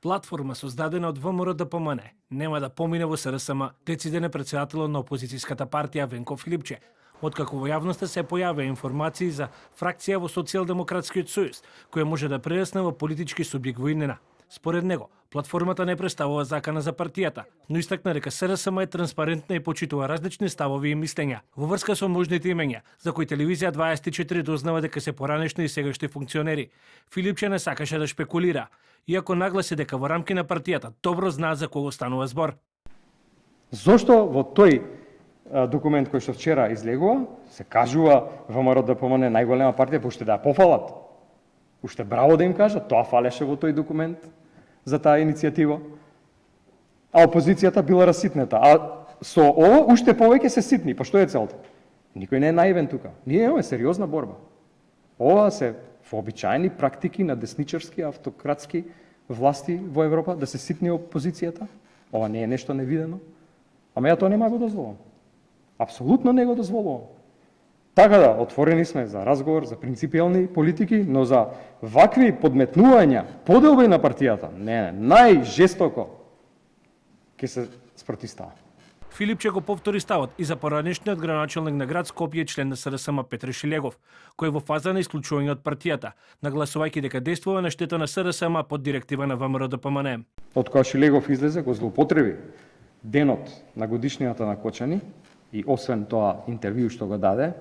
Платформа создадена од ВМРО-ДПМН нема да помине во СРСМ, дециден председателот на опозицијската партија Венко Филипче, откако во јавноста се појавија информации за фракција во Социјалдемократскиот сојуз, која може да прерасне во политички субјект во иднина. Според него, платформата не представува закана за партијата, но истакна дека СРСМ е транспарентна и почитува различни ставови и мислења. Во врска со можните имења, за кои телевизија 24 дознава дека се поранешни и сегашни функционери, Филипче не сакаше да шпекулира, иако нагласи дека во рамки на партијата добро знаат за кого станува збор. Зошто во тој документ кој што вчера излегува, се кажува ВМРО-ДПМН најголема партија, уште да ја пофалат. Уште браво да им кажат, тоа фалеше во тој документ за таа иницијатива. А опозицијата била раситната. А со ова уште повеќе се ситни. Па што е целта? Никој не е наивен тука. Ние имаме сериозна борба. Ова се вообичаени практики на десничарски автократски власти во Европа, да се ситни опозицијата. Ова не е нешто невидено. Ама ја тоа нема го дозволам. Апсолутно не го дозволувам. Така да, отворени сме за разговор, за принципиелни политики, но за вакви подметнувања, поделби на партијата, не, најжестоко ќе се спротивставам. Филипче го повтори ставот и за поранешниот градоначалник на град Скопје, член на СРСМ Петре Шилегов, кој е во фаза на исклучување од партијата, нагласувајќи дека действува на штета на СРСМ под директива на ВМРО-ДПМН. Од кога Шилегов излезе, го злоупотреби денот на годишнината на Кочани и освен тоа интервју што го даде,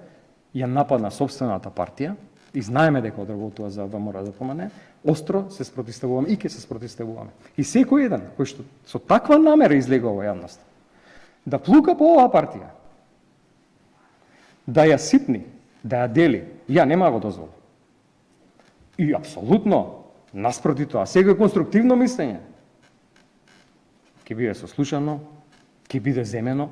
ја нападна собствената партија и знаеме дека одработува за ВМРО-ДПМН, остро се спротивставуваме и ќе се спротивставуваме. И секој еден кој што со таква намера излегува во јавноста, да плука по оваа партија, да ја ситни, да ја дели, ја нема го дозволам. И апсолутно наспроти тоа, секој конструктивно мислење ќе биде сослушано, ќе биде земено,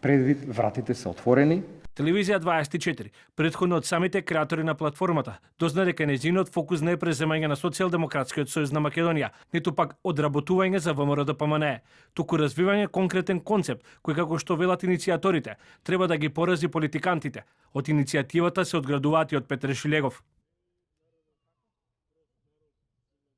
предвид вратите се отворени. Телевизија 24, претходно од самите креатори на платформата, дозна дека нејзиниот фокус не е преземање на Социјалдемократскиот сојуз на Македонија, ниту пак одработување за ВМРО-ДПМН, туку развивање конкретен концепт кој, како што велат иницијаторите, треба да ги порази политикантите. Од иницијативата се одградуваат и од Петре Шилегов.